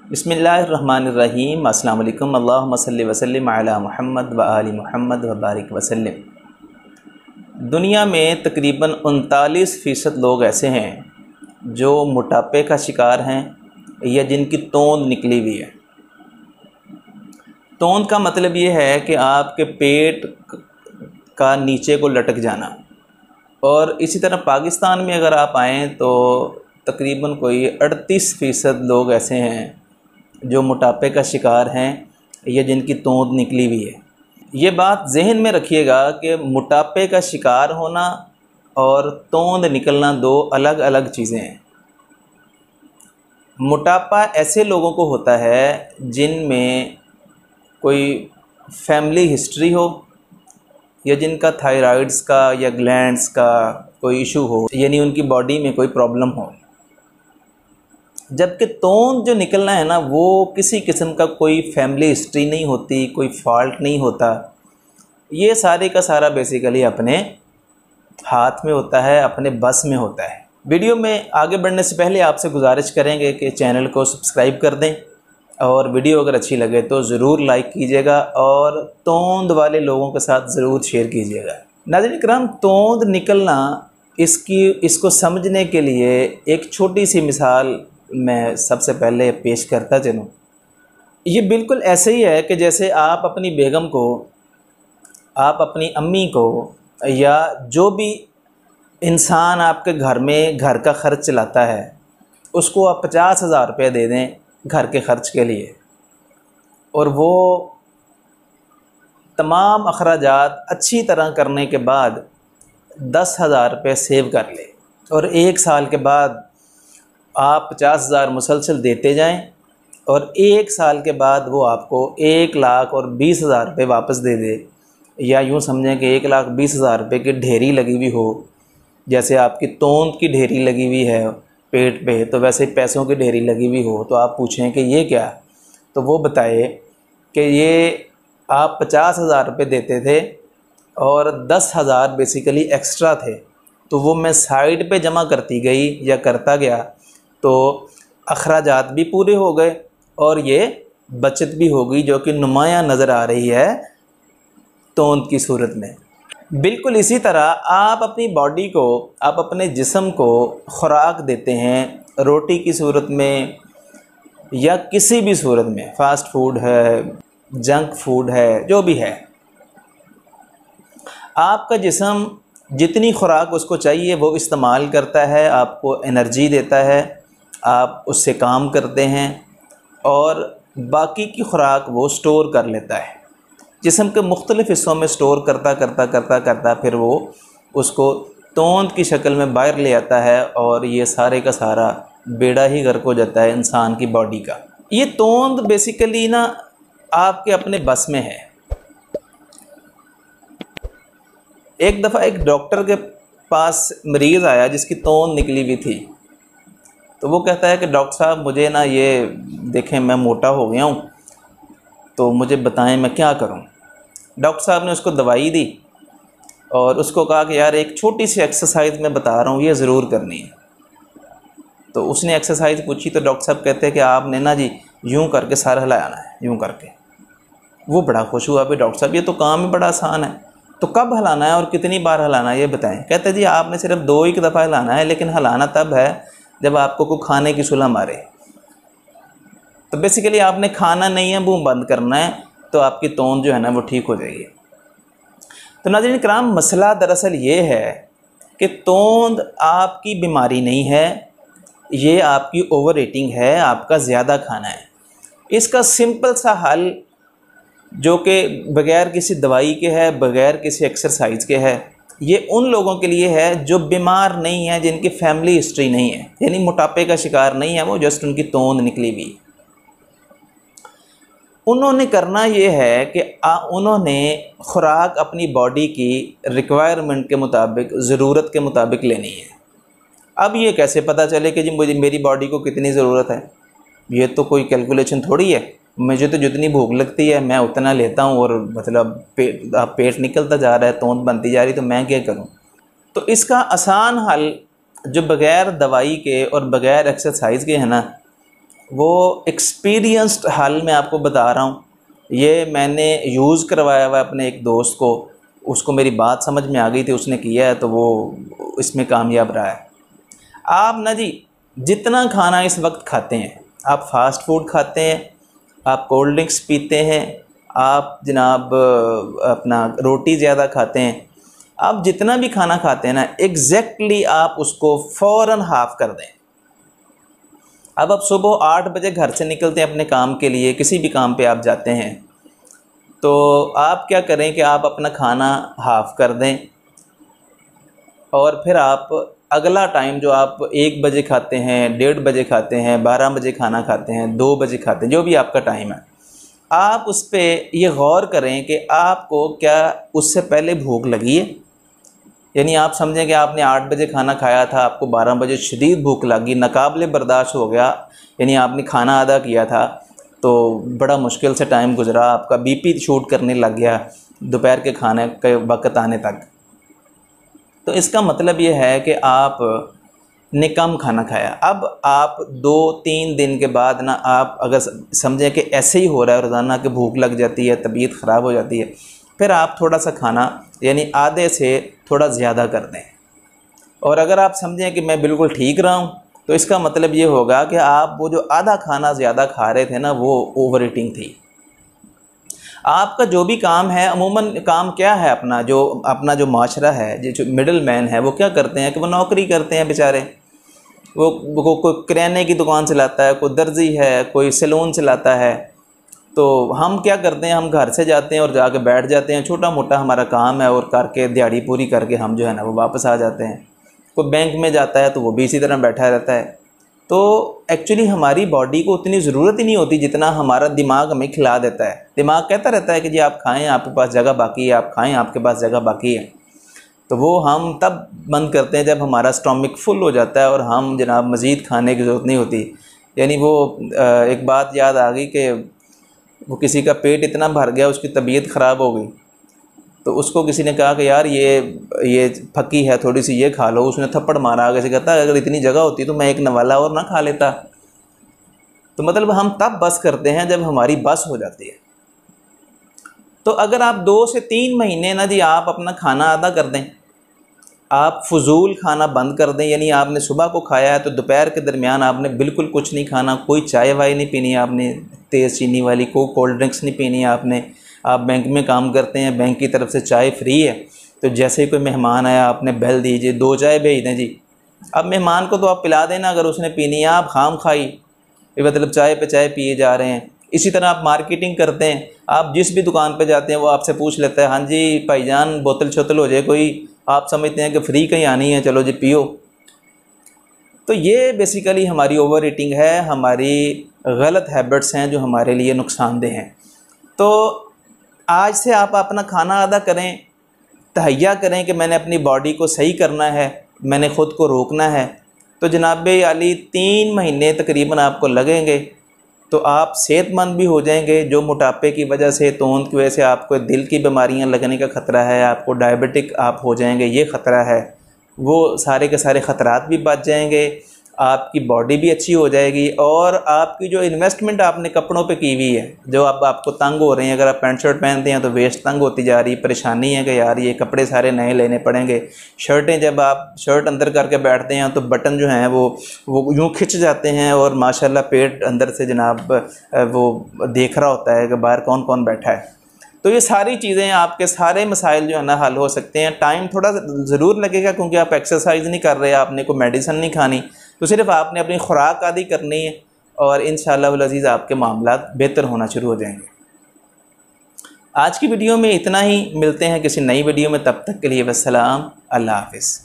बिस्मिल्लाहिर्रहमानिर्रहीम। अस्सलाम वालेकुम। अल्लाहुम्मा सल्लि व सल्लिम अला मुहम्मद व आलि मुहम्मद व बारिक वसल्लिम। दुनिया में तकरीबन 39% लोग ऐसे हैं जो मोटापे का शिकार हैं या जिनकी तोंद निकली हुई है। तोंद का मतलब ये है कि आपके पेट का नीचे को लटक जाना। और इसी तरह पाकिस्तान में अगर आप आएँ तो तकरीबन कोई 38% लोग ऐसे हैं जो मोटापे का शिकार हैं या जिनकी तोंद निकली हुई है। ये बात जहन में रखिएगा कि मोटापे का शिकार होना और तोंद निकलना दो अलग अलग चीज़ें हैं। मोटापा ऐसे लोगों को होता है जिनमें कोई फैमिली हिस्ट्री हो या जिनका थायराइड्स का या ग्लैंड्स का कोई इशू हो, यानी उनकी बॉडी में कोई प्रॉब्लम हो। जबकि तोंद जो निकलना है ना, वो किसी किस्म का कोई फैमिली हिस्ट्री नहीं होती, कोई फॉल्ट नहीं होता। ये सारे का सारा बेसिकली अपने हाथ में होता है, अपने बस में होता है। वीडियो में आगे बढ़ने से पहले आपसे गुजारिश करेंगे कि चैनल को सब्सक्राइब कर दें और वीडियो अगर अच्छी लगे तो ज़रूर लाइक कीजिएगा और तोंद वाले लोगों के साथ ज़रूर शेयर कीजिएगा। नाज़रीन किराम, तोंद निकलना इसको समझने के लिए एक छोटी सी मिसाल मैं सबसे पहले पेश करता चलूँ। ये बिल्कुल ऐसे ही है कि जैसे आप अपनी बेगम को, आप अपनी अम्मी को या जो भी इंसान आपके घर में घर का ख़र्च चलाता है उसको आप 50,000 रुपये दे दें घर के ख़र्च के लिए, और वो तमाम अखराजात अच्छी तरह करने के बाद 10,000 रुपये सेव कर ले और 1 साल के बाद आप 50,000 मुसलसल देते जाएं और 1 साल के बाद वो आपको 1,20,000 रुपये वापस दे दे, या यूँ समझें कि 1,20,000 रुपये की ढेरी लगी हुई हो। जैसे आपकी तोंद की ढेरी लगी हुई है पेट पे, तो वैसे पैसों की ढेरी लगी हुई हो। तो आप पूछें कि ये क्या, तो वो बताए कि ये आप 50,000 रुपये देते थे और 10,000 बेसिकली एक्स्ट्रा थे, तो वो मैं साइड पे जमा करती गई या करता गया, तो अखराजात भी पूरे हो गए और ये बचत भी हो गई, जो कि नुमायाँ नज़र आ रही है तोंद की सूरत में। बिल्कुल इसी तरह आप अपनी बॉडी को, आप अपने जिस्म को खुराक देते हैं रोटी की सूरत में या किसी भी सूरत में, फ़ास्ट फूड है, जंक फूड है, जो भी है। आपका जिस्म जितनी खुराक उसको चाहिए वो इस्तेमाल करता है, आपको एनर्जी देता है, आप उससे काम करते हैं और बाकी की खुराक वो स्टोर कर लेता है। जिस्म के मुख्तलिफ़ हिस्सों में स्टोर करता फिर वो उसको तोंद की शक्ल में बाहर ले आता है और ये सारे का सारा बेड़ा ही गर्क हो जाता है इंसान की बॉडी का। ये तोंद बेसिकली ना आपके अपने बस में है। एक दफ़ा एक डॉक्टर के पास मरीज़ आया जिसकी तोंद निकली हुई थी। तो वो कहता है कि डॉक्टर साहब, मुझे ना ये देखें मैं मोटा हो गया हूँ, तो मुझे बताएं मैं क्या करूँ। डॉक्टर साहब ने उसको दवाई दी और उसको कहा कि यार एक छोटी सी एक्सरसाइज मैं बता रहा हूँ, ये ज़रूर करनी है। तो उसने एक्सरसाइज पूछी तो डॉक्टर साहब कहते हैं कि आपने ना जी यूँ करके सर हिलाना है, यूँ करके। वो बड़ा खुश हुआ, भाई डॉक्टर साहब ये तो काम ही बड़ा आसान है, तो कब हिलाना है और कितनी बार हिलाना है ये बताएं। कहते जी आपने सिर्फ 2 ही दफ़ा हिलाना है, लेकिन हिलाना तब है जब आपको कोई खाने की सुलह मारे। तो बेसिकली आपने खाना नहीं है, मुंह बंद करना है, तो आपकी तोंद जो है ना वो ठीक हो जाएगी। तो नाज़रीन किराम, मसला दरअसल ये है कि तोंद आपकी बीमारी नहीं है, ये आपकी ओवर ईटिंग है, आपका ज़्यादा खाना है। इसका सिंपल सा हल जो कि बग़ैर किसी दवाई के है, बग़ैर किसी एक्सरसाइज के है, ये उन लोगों के लिए है जो बीमार नहीं है, जिनकी फैमिली हिस्ट्री नहीं है, यानी मोटापे का शिकार नहीं है, वो जस्ट उनकी तोंद निकली हुई। उन्होंने करना ये है कि उन्होंने खुराक अपनी बॉडी की रिक्वायरमेंट के मुताबिक, ज़रूरत के मुताबिक लेनी है। अब ये कैसे पता चले कि जी मुझे मेरी बॉडी को कितनी ज़रूरत है? ये तो कोई कैलकुलेशन थोड़ी है। मुझे तो जितनी भूख लगती है मैं उतना लेता हूँ और मतलब पेट निकलता जा रहा है, तोंद बनती जा रही, तो मैं क्या करूँ? तो इसका आसान हल जो बग़ैर दवाई के और बग़ैर एक्सरसाइज के है ना, वो एक्सपीरियंस्ड हाल मैं आपको बता रहा हूँ। ये मैंने यूज़ करवाया हुआ अपने एक दोस्त को, उसको मेरी बात समझ में आ गई थी, उसने किया है तो वो इसमें कामयाब रहा है। आप ना जी जितना खाना इस वक्त खाते हैं, आप फास्ट फूड खाते हैं, आप कोल्ड ड्रिंक्स पीते हैं, आप जनाब अपना रोटी ज़्यादा खाते हैं, आप जितना भी खाना खाते हैं ना एग्जैक्टली आप उसको फ़ौरन हाफ़ कर दें। अब आप सुबह 8 बजे घर से निकलते हैं अपने काम के लिए, किसी भी काम पे आप जाते हैं, तो आप क्या करें कि आप अपना खाना हाफ़ कर दें और फिर आप अगला टाइम जो आप 1 बजे खाते हैं, 1:30 बजे खाते हैं, 12 बजे खाना खाते हैं, 2 बजे खाते हैं, जो भी आपका टाइम है, आप उस पर ये गौर करें कि आपको क्या उससे पहले भूख लगी है। यानी आप समझें कि आपने 8 बजे खाना खाया था, आपको 12 बजे शदीद भूख लगी, नाकाबिले बर्दाश्त हो गया, यानी आपने खाना आधा किया था तो बड़ा मुश्किल से टाइम गुजरा, आपका बीपी शूट करने लग गया दोपहर के खाने के वक्त आने तक। तो इसका मतलब ये है कि आप ने कम खाना खाया। अब आप 2-3 दिन के बाद ना आप अगर समझें कि ऐसे ही हो रहा है रोज़ाना कि भूख लग जाती है, तबीयत ख़राब हो जाती है, फिर आप थोड़ा सा खाना यानी आधे से थोड़ा ज़्यादा कर दें। और अगर आप समझें कि मैं बिल्कुल ठीक रहा हूँ तो इसका मतलब ये होगा कि आप वो जो आधा खाना ज़्यादा खा रहे थे ना वो ओवर ईटिंग थी। आपका जो भी काम है, अमूमन काम क्या है अपना जो माशरा है, जो मिडल मैन है, वो क्या करते हैं कि वो नौकरी करते हैं बेचारे। वो कोई किराने की दुकान चलाता है, कोई दर्जी है, कोई सैलून चलाता है। तो हम क्या करते हैं, हम घर से जाते हैं और जाके बैठ जाते हैं, छोटा मोटा हमारा काम है और करके दिहाड़ी पूरी करके हम जो है ना वो वापस आ जाते हैं। कोई बैंक में जाता है तो वो भी इसी तरह बैठा रहता है। तो एक्चुअली हमारी बॉडी को उतनी ज़रूरत ही नहीं होती जितना हमारा दिमाग हमें खिला देता है। दिमाग कहता रहता है कि जी आप खाएं, आपके पास जगह बाकी है, आप खाएं, आपके पास जगह बाकी है। तो वो हम तब बंद करते हैं जब हमारा स्टोमिक फुल हो जाता है और हम जनाब मज़ीद खाने की ज़रूरत नहीं होती। यानी वो एक बात याद आ गई कि वो किसी का पेट इतना भर गया, उसकी तबीयत ख़राब हो गई, तो उसको किसी ने कहा कि यार ये फकी है, थोड़ी सी ये खा लो। उसने थप्पड़ मारा, आगे से कहता अगर इतनी जगह होती तो मैं एक नवाला और ना खा लेता। तो मतलब हम तब बस करते हैं जब हमारी बस हो जाती है। तो अगर आप 2 से 3 महीने ना जी आप अपना खाना आधा कर दें, आप फजूल खाना बंद कर दें, यानी आपने सुबह को खाया है तो दोपहर के दरमियान आपने बिल्कुल कुछ नहीं खाना, कोई चाय वाय नहीं पीनी आपने तेज़ चीनी वाली, कोई कोल्ड ड्रिंक्स नहीं पीनी आपने। आप बैंक में काम करते हैं, बैंक की तरफ से चाय फ्री है, तो जैसे ही कोई मेहमान आया आपने बेल दीजिए, 2 चाय भेज दें जी। अब मेहमान को तो आप पिला देना अगर उसने पीनी है, आप खाम खाई मतलब चाय पे चाय पिए जा रहे हैं। इसी तरह आप मार्केटिंग करते हैं, आप जिस भी दुकान पे जाते हैं वो आपसे पूछ लेता है, हाँ जी भाईजान बोतल शोतल हो जाए कोई, आप समझते हैं कि फ्री कहीं आनी है, चलो जी पियो। तो ये बेसिकली हमारी ओवर ईटिंग है, हमारी गलत हैबिट्स हैं जो हमारे लिए नुकसानदेह हैं। तो आज से आप अपना खाना आधा करें, तहैया करें कि मैंने अपनी बॉडी को सही करना है, मैंने ख़ुद को रोकना है। तो जनाब अली 3 महीने तकरीबन आपको लगेंगे, तो आप सेहतमंद भी हो जाएंगे। जो मोटापे की वजह से, तोंद की वजह से आपको दिल की बीमारियां लगने का ख़तरा है, आपको डायबिटिक आप हो जाएंगे, ये ख़तरा है, वो सारे के सारे ख़तरात भी बच जाएंगे। आपकी बॉडी भी अच्छी हो जाएगी और आपकी जो इन्वेस्टमेंट आपने कपड़ों पे की हुई है, जो अब आपको तंग हो रहे हैं, अगर आप पैंट शर्ट पहनते हैं तो वेस्ट तंग होती जा रही है, परेशानी है कि यार ये कपड़े सारे नए लेने पड़ेंगे। शर्टें जब आप शर्ट अंदर करके बैठते हैं तो बटन जो हैं वो यूँ खिंच जाते हैं और माशाल्लाह पेट अंदर से जनाब वो देख रहा होता है कि बाहर कौन कौन बैठा है। तो ये सारी चीज़ें, आपके सारे मसाइल जो है ना हल हो सकते हैं। टाइम थोड़ा ज़रूर लगेगा क्योंकि आप एक्सरसाइज नहीं कर रहे, आपने कोई मेडिसिन नहीं खानी, तो सिर्फ आपने अपनी खुराक आदि करनी है और इंशाअल्लाह वल अज़ीज़ आपके मामलात बेहतर होना शुरू हो जाएंगे। आज की वीडियो में इतना ही, मिलते हैं किसी नई वीडियो में, तब तक के लिए वस्सलाम, अल्लाह हाफ़िज़।